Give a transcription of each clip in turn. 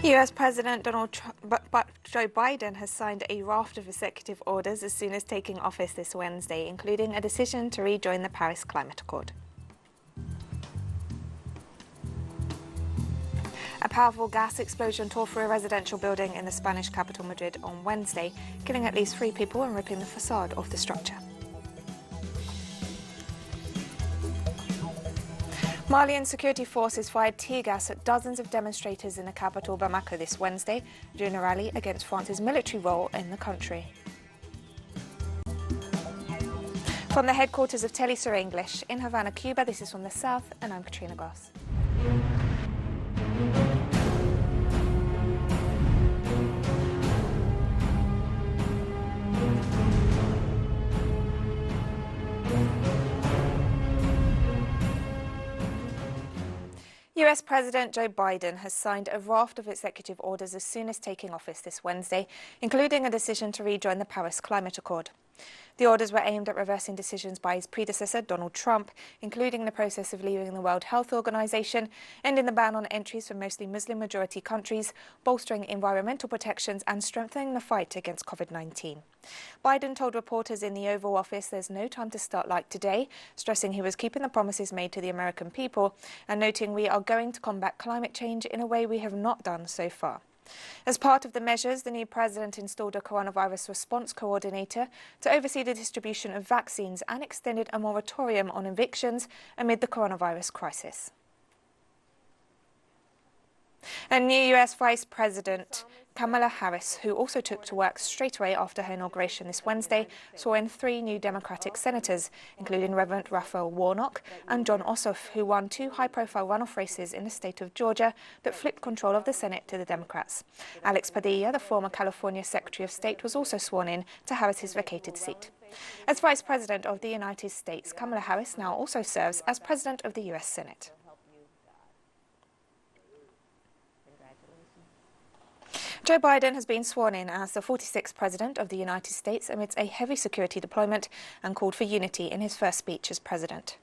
US President Joe Biden has signed a raft of executive orders as soon as taking office this Wednesday, including a decision to rejoin the Paris Climate Accord. A powerful gas explosion tore through a residential building in the Spanish capital Madrid on Wednesday, killing at least 3 people and ripping the facade off the structure. Malian security forces fired tear gas at dozens of demonstrators in the capital Bamako this Wednesday during a rally against France's military role in the country. From the headquarters of teleSUR English in Havana, Cuba, this is From the South, and I'm Katrina Goss. US President Joe Biden has signed a raft of executive orders as soon as taking office this Wednesday, including a decision to rejoin the Paris Climate Accord. The orders were aimed at reversing decisions by his predecessor, Donald Trump, including the process of leaving the World Health Organization, ending the ban on entries from mostly Muslim-majority countries, bolstering environmental protections and strengthening the fight against COVID-19. Biden told reporters in the Oval Office there's no time to start like today, stressing he was keeping the promises made to the American people and noting we are going to combat climate change in a way we have not done so far. As part of the measures, the new president installed a coronavirus response coordinator to oversee the distribution of vaccines and extended a moratorium on evictions amid the coronavirus crisis. A new US Vice President Kamala Harris, who also took to work straight away after her inauguration this Wednesday, swore in 3 new Democratic senators, including Reverend Raphael Warnock and John Ossoff, who won 2 high-profile runoff races in the state of Georgia that flipped control of the Senate to the Democrats. Alex Padilla, the former California Secretary of State, was also sworn in to Harris's vacated seat. As Vice President of the United States, Kamala Harris now also serves as President of the US Senate. Joe Biden has been sworn in as the 46th President of the United States amidst a heavy security deployment and called for unity in his first speech as President.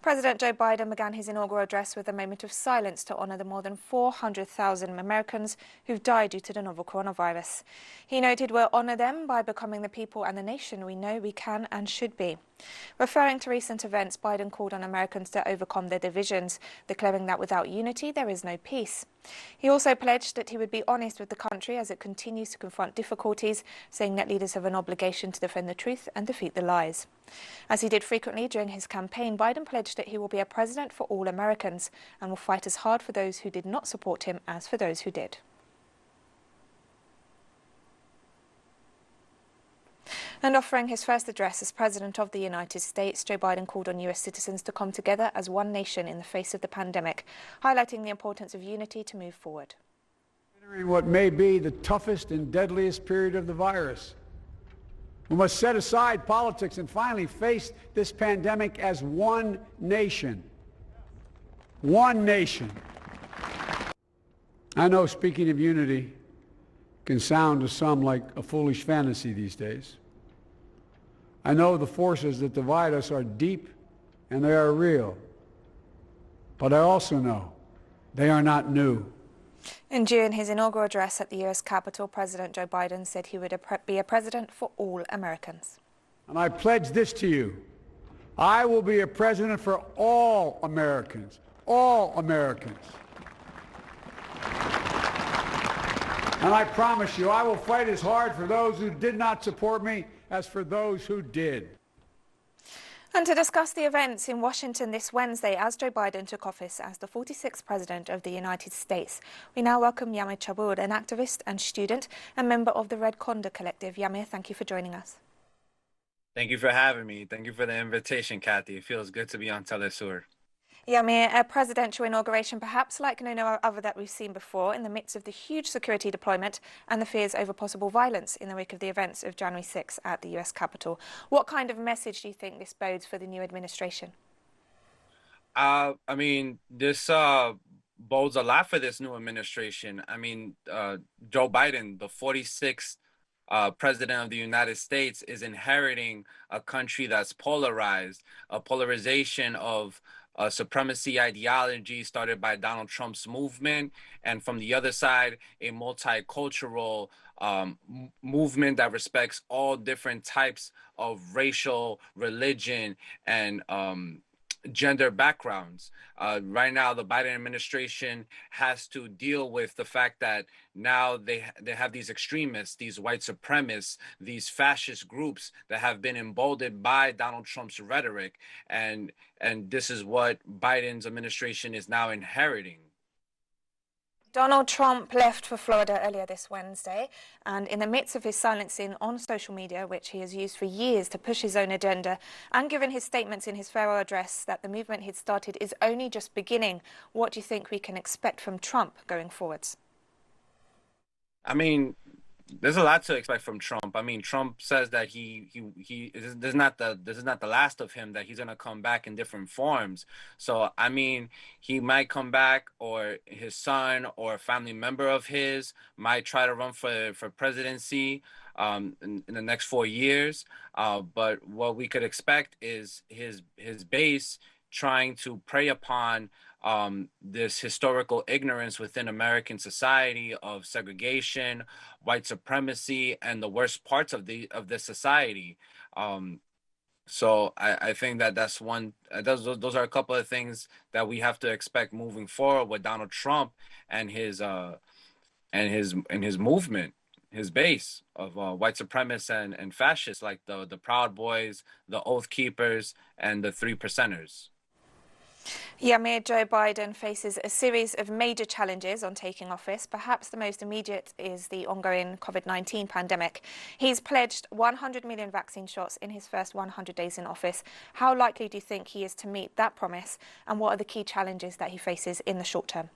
President Joe Biden began his inaugural address with a moment of silence to honour the more than 400,000 Americans who've died due to the novel coronavirus. He noted we'll honour them by becoming the people and the nation we know we can and should be. Referring to recent events, Biden called on Americans to overcome their divisions, declaring that without unity there is no peace. He also pledged that he would be honest with the country as it continues to confront difficulties, saying that leaders have an obligation to defend the truth and defeat the lies. As he did frequently during his campaign, Biden pledged that he will be a president for all Americans and will fight as hard for those who did not support him as for those who did. And offering his first address as President of the United States, Joe Biden called on US citizens to come together as one nation in the face of the pandemic, highlighting the importance of unity to move forward. Entering what may be the toughest and deadliest period of the virus. We must set aside politics and finally face this pandemic as one nation. One nation. I know speaking of unity can sound to some like a foolish fantasy these days. I know the forces that divide us are deep and they are real. But I also know they are not new. And during his inaugural address at the US Capitol, President Joe Biden said he would be a president for all Americans. And I pledge this to you. I will be a president for all Americans. All Americans. And I promise you, I will fight as hard for those who did not support me as for those who did. And to discuss the events in Washington this Wednesday as Joe Biden took office as the 46th President of the United States, we now welcome Yamir Chabur, an activist and student and member of the Red Condor Collective. Yamir, thank you for joining us. Thank you for having me. Thank you for the invitation, Kathy. It feels good to be on teleSUR. Yamir, a presidential inauguration perhaps like no other that we've seen before in the midst of the huge security deployment and the fears over possible violence in the wake of the events of January 6 at the US Capitol. What kind of message do you think this bodes for the new administration? I mean, this bodes a lot for this new administration. I mean, Joe Biden, the 46th President of the United States, is inheriting a country that's polarized, a polarization of supremacy ideology started by Donald Trump's movement, and from the other side, a multicultural movement that respects all different types of racial, religion, and gender backgrounds. Right now, the Biden administration has to deal with the fact that now they have these extremists, these white supremacists, these fascist groups that have been emboldened by Donald Trump's rhetoric, and this is what Biden's administration is now inheriting. Donald Trump left for Florida earlier this Wednesday, and in the midst of his silencing on social media, which he has used for years to push his own agenda, and given his statements in his farewell address that the movement he'd started is only just beginning, what do you think we can expect from Trump going forwards? I mean, there's a lot to expect from Trump. I mean, Trump says that he this is not the last of him, that he's gonna come back in different forms. So I mean, he might come back, or his son or a family member of his might try to run for presidency in the next 4 years. But what we could expect is his base trying to prey upon this historical ignorance within American society of segregation, white supremacy, and the worst parts of this society. Um, so I think that that's one. Those are a couple of things that we have to expect moving forward with Donald Trump and his movement, his base of white supremacists and fascists like the Proud Boys, the Oath Keepers, and the Three Percenters. Mayor Joe Biden faces a series of major challenges on taking office. Perhaps the most immediate is the ongoing COVID-19 pandemic. He's pledged 100 million vaccine shots in his first 100 days in office. How likely do you think he is to meet that promise, and what are the key challenges that he faces in the short term?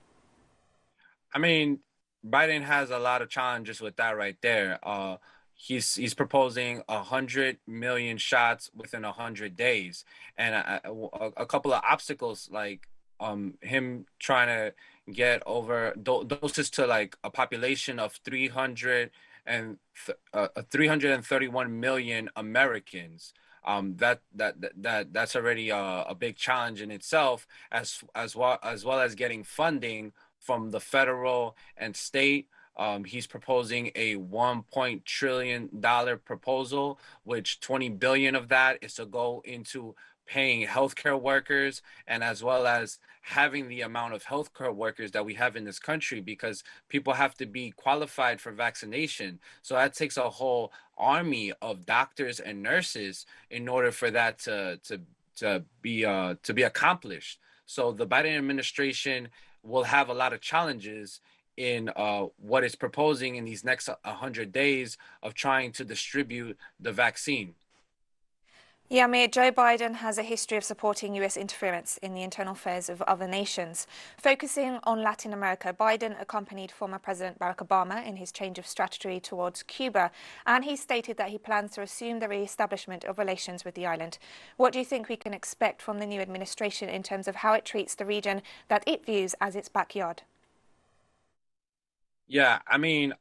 I mean, Biden has a lot of challenges with that right there. He's proposing 100 million shots within 100 days, and a couple of obstacles like him trying to get over doses to like a population of 331 million Americans. That's already a big challenge in itself, as well as getting funding from the federal and state. He's proposing a $1 trillion proposal, which 20 billion of that is to go into paying healthcare workers, and as well as having the amount of healthcare workers that we have in this country, because people have to be qualified for vaccination. So that takes a whole army of doctors and nurses in order for that to be accomplished. So the Biden administration will have a lot of challenges in what it's proposing in these next 100 days of trying to distribute the vaccine. Mayor Joe Biden has a history of supporting US interference in the internal affairs of other nations. Focusing on Latin America, Biden accompanied former President Barack Obama in his change of strategy towards Cuba, and he stated that he plans to resume the re-establishment of relations with the island. What do you think we can expect from the new administration in terms of how it treats the region that it views as its backyard? Yeah, I mean,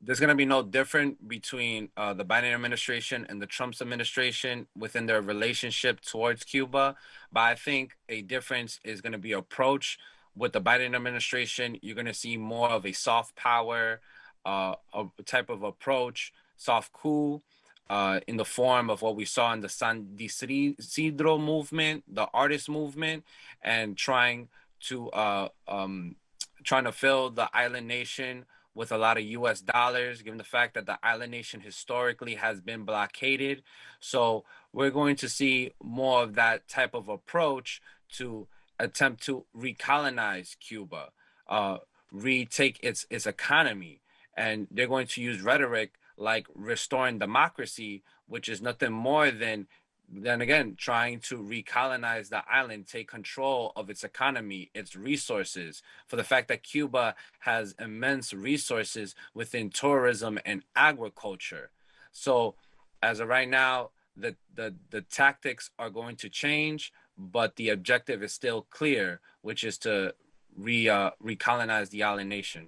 there's going to be no different between the Biden administration and the Trump's administration within their relationship towards Cuba. But I think a difference is going to be approach. With the Biden administration, you're going to see more of a soft power a type of approach, soft coup, in the form of what we saw in the San Isidro movement, the artist movement, and to trying to fill the island nation with a lot of US dollars, given the fact that the island nation historically has been blockaded. So we're going to see more of that type of approach to attempt to recolonize Cuba, retake its economy. And they're going to use rhetoric like restoring democracy, which is nothing more than again trying to recolonize the island, take control of its economy, its resources, for the fact that Cuba has immense resources within tourism and agriculture. So as of right now, the tactics are going to change, but the objective is still clear, which is to recolonize the island nation.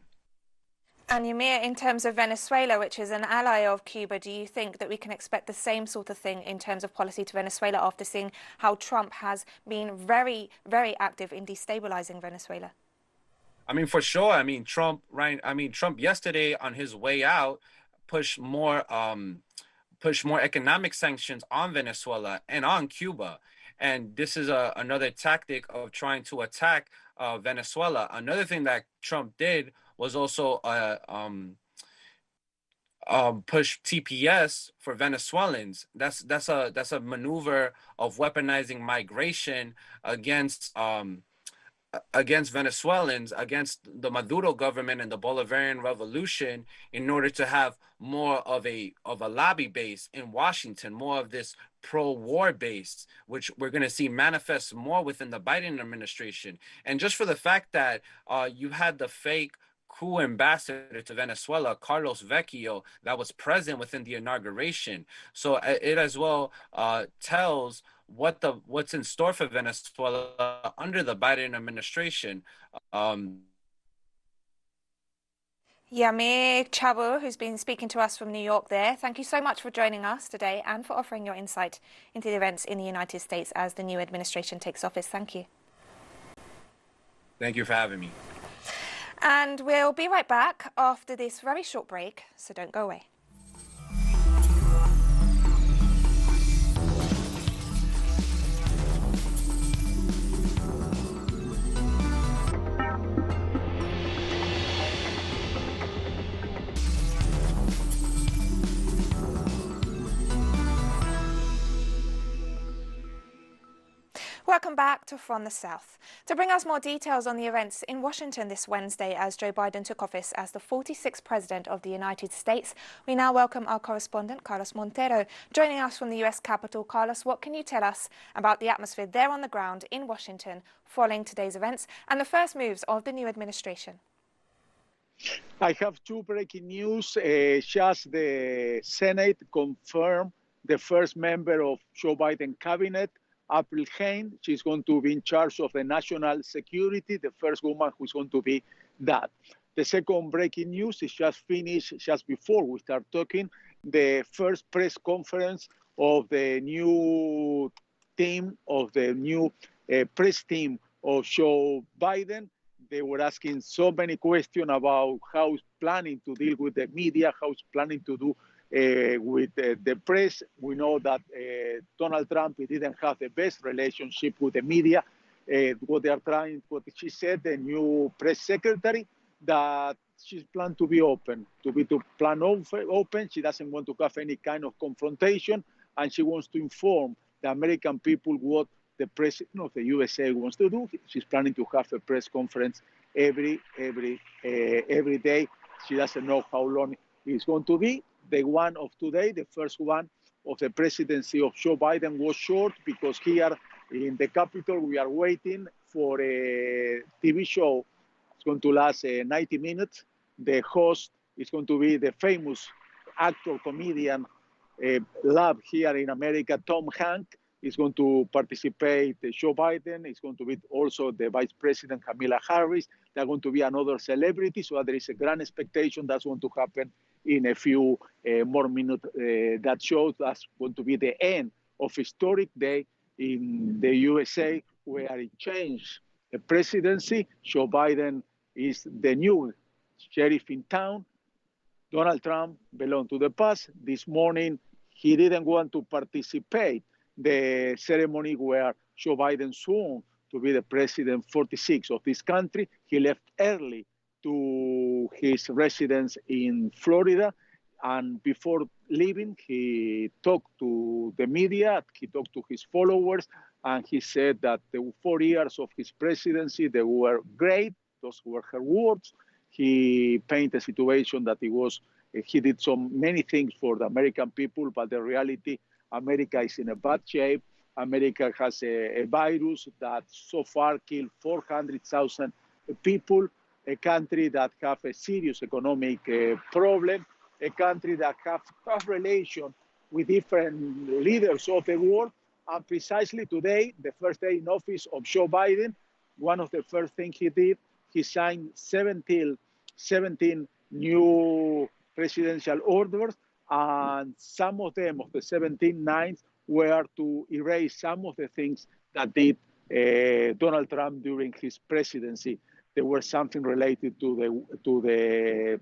And Yamir, in terms of Venezuela, which is an ally of Cuba, do you think that we can expect the same sort of thing in terms of policy to Venezuela after seeing how Trump has been very, very active in destabilizing Venezuela? I mean, for sure. I mean, Trump, right? I mean, Trump yesterday on his way out pushed more economic sanctions on Venezuela and on Cuba. And this is another tactic of trying to attack Venezuela. Another thing that Trump did was also push TPS for Venezuelans. That's a maneuver of weaponizing migration against against Venezuelans, against the Maduro government and the Bolivarian Revolution, in order to have more of a lobby base in Washington, more of this pro-war base, which we're going to see manifest more within the Biden administration. And just for the fact that you had the fake coup ambassador to Venezuela, Carlos Vecchio, that was present within the inauguration. So it as well tells what's in store for Venezuela under the Biden administration. Yamir Chabo, who's been speaking to us from New York there, thank you so much for joining us today and for offering your insight into the events in the United States as the new administration takes office. Thank you. Thank you for having me. And we'll be right back after this very short break, so don't go away. Welcome back to From the South. To bring us more details on the events in Washington this Wednesday as Joe Biden took office as the 46th President of the United States, we now welcome our correspondent, Carlos Montero, joining us from the US Capitol. Carlos, what can you tell us about the atmosphere there on the ground in Washington following today's events and the first moves of the new administration? I have two breaking news. Just the Senate confirmed the first member of Joe Biden cabinet, April Hain. She's going to be in charge of the national security, the first woman who's going to be that. The second breaking news is just finished just before we start talking, the first press conference of the new team, of the new press team of Joe Biden. They were asking so many questions about how he's planning to deal with the media, how he's planning to do with the press. We know that Donald Trump didn't have the best relationship with the media. What she said, the new press secretary, that she's planned to be open, open. She doesn't want to have any kind of confrontation, and she wants to inform the American people what the president of the USA wants to do. She's planning to have a press conference every day. She doesn't know how long it's going to be. The one of today, the first one of the presidency of Joe Biden, was short because here in the Capitol, we are waiting for a TV show. It's going to last 90 minutes. The host is going to be the famous actor, comedian, love here in America, Tom Hanks. Is going to participate, Joe Biden. It's going to be also the Vice President, Kamala Harris. They're going to be another celebrity. So there is a grand expectation that's going to happen in a few more minutes. That shows that's going to be the end of historic day in the USA, where it changed the presidency. Joe Biden is the new sheriff in town. Donald Trump belonged to the past. This morning, he didn't want to participate the ceremony where Joe Biden sworn to be the president 46 of this country. He left early to his residence in Florida. And before leaving, he talked to the media, he talked to his followers, and he said that the 4 years of his presidency, they were great. Those were her words. He painted a situation that he did so many things for the American people, but the reality, America is in a bad shape. America has a virus that so far killed 400,000 people, a country that have a serious economic problem, a country that have tough relation with different leaders of the world. And precisely today, the first day in office of Joe Biden, one of the first things he did, he signed 17 new presidential orders, and some of them, of the 17 nines, were to erase some of the things that did Donald Trump during his presidency. There were something related to the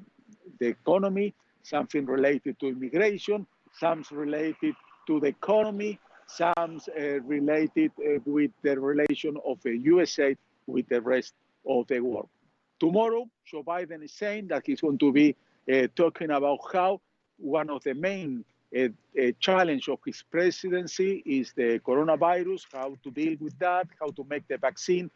economy, something related to immigration, some related to the economy, some related with the relation of the USA with the rest of the world. Tomorrow, Joe Biden is saying that he's going to be talking about how one of the main challenge of his presidency is the coronavirus, how to deal with that, how to make the vaccine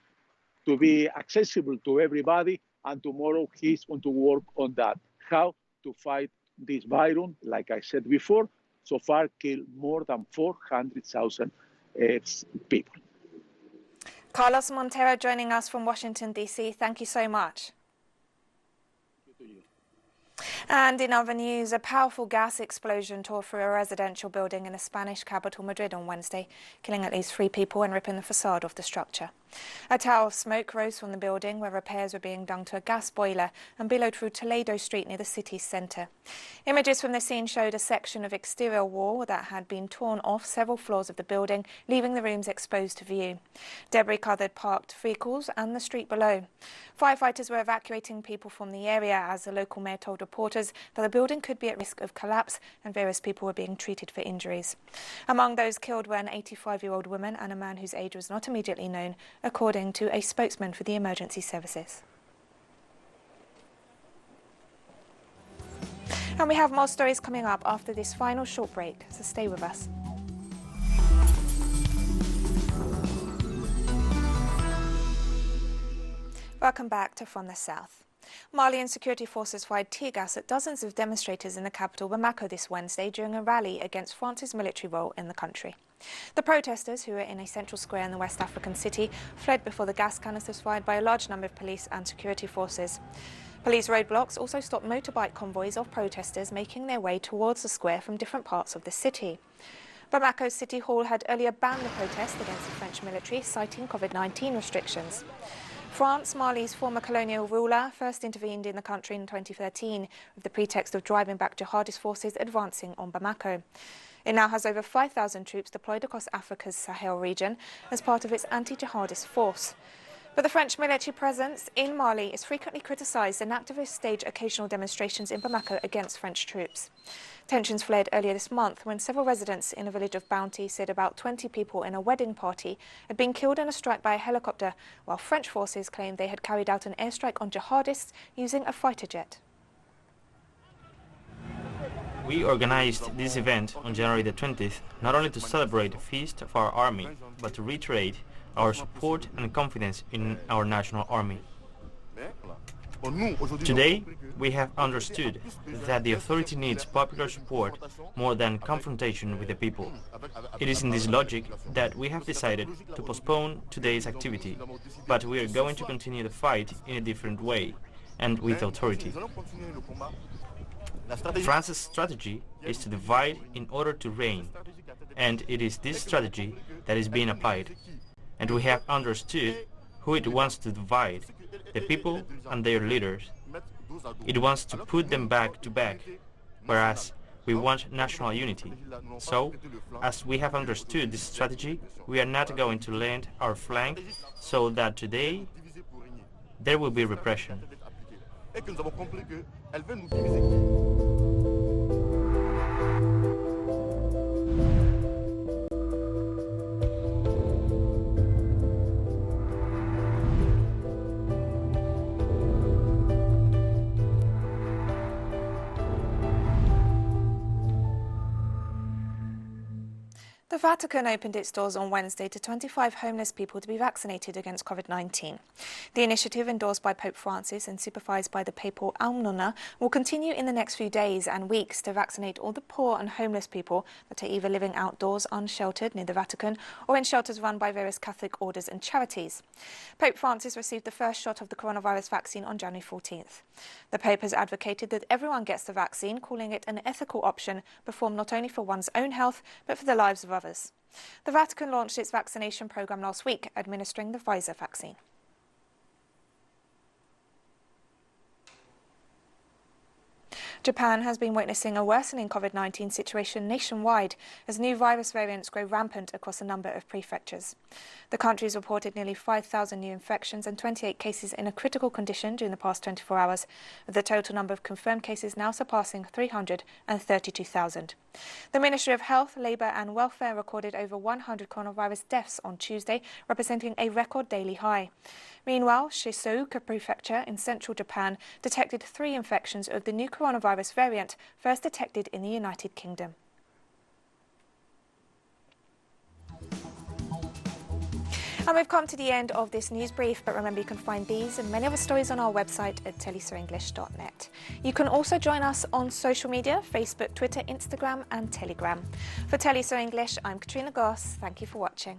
to be accessible to everybody. And tomorrow he's going to work on that, how to fight this virus. Like I said before, so far killed more than 400,000 people. Carlos Montero joining us from Washington, D.C. Thank you so much. And in other news, a powerful gas explosion tore through a residential building in the Spanish capital Madrid on Wednesday, killing at least 3 people and ripping the facade off the structure. A tower of smoke rose from the building where repairs were being done to a gas boiler and billowed through Toledo Street near the city's centre. Images from the scene showed a section of exterior wall that had been torn off several floors of the building, leaving the rooms exposed to view. Debris covered parked vehicles and the street below. Firefighters were evacuating people from the area as the local mayor told reporters that the building could be at risk of collapse and various people were being treated for injuries. Among those killed were an 85-year-old woman and a man whose age was not immediately known, according to a spokesman for the emergency services. And we have more stories coming up after this final short break, so stay with us. Welcome back to From the South. Malian security forces fired tear gas at dozens of demonstrators in the capital Bamako this Wednesday during a rally against France's military role in the country. The protesters, who were in a central square in the West African city, fled before the gas canisters fired by a large number of police and security forces. Police roadblocks also stopped motorbike convoys of protesters making their way towards the square from different parts of the city. Bamako City Hall had earlier banned the protest against the French military, citing COVID-19 restrictions. France, Mali's former colonial ruler, first intervened in the country in 2013 with the pretext of driving back jihadist forces advancing on Bamako. It now has over 5,000 troops deployed across Africa's Sahel region as part of its anti-jihadist force. But the French military presence in Mali is frequently criticised, and activists stage occasional demonstrations in Bamako against French troops. Tensions flared earlier this month when several residents in a village of Bounty said about 20 people in a wedding party had been killed in a strike by a helicopter, while French forces claimed they had carried out an airstrike on jihadists using a fighter jet. We organized this event on January the 20th not only to celebrate the feast of our army, but to reiterate our support and confidence in our national army. Today, we have understood that the authority needs popular support more than confrontation with the people. It is in this logic that we have decided to postpone today's activity, but we are going to continue the fight in a different way and with authority. France's strategy is to divide in order to reign, and it is this strategy that is being applied. And we have understood who it wants to divide, the people and their leaders. It wants to put them back to back, whereas we want national unity. So, as we have understood this strategy, we are not going to lend our flank so that today there will be repression. The Vatican opened its doors on Wednesday to 25 homeless people to be vaccinated against COVID-19. The initiative, endorsed by Pope Francis and supervised by the papal almoner, will continue in the next few days and weeks to vaccinate all the poor and homeless people that are either living outdoors unsheltered near the Vatican or in shelters run by various Catholic orders and charities. Pope Francis received the first shot of the coronavirus vaccine on January 14th. The Pope has advocated that everyone gets the vaccine, calling it an ethical option performed not only for one's own health but for the lives of others. The Vatican launched its vaccination program last week, administering the Pfizer vaccine. Japan has been witnessing a worsening COVID-19 situation nationwide as new virus variants grow rampant across a number of prefectures. The country has reported nearly 5,000 new infections and 28 cases in a critical condition during the past 24 hours, with the total number of confirmed cases now surpassing 332,000. The Ministry of Health, Labour and Welfare recorded over 100 coronavirus deaths on Tuesday, representing a record daily high. Meanwhile, Shizuoka Prefecture in central Japan detected 3 infections of the new coronavirus variant, first detected in the United Kingdom. And we've come to the end of this news brief, but remember you can find these and many other stories on our website at telesurenglish.net. You can also join us on social media, Facebook, Twitter, Instagram and Telegram. For teleSUR English, I'm Katrina Goss. Thank you for watching.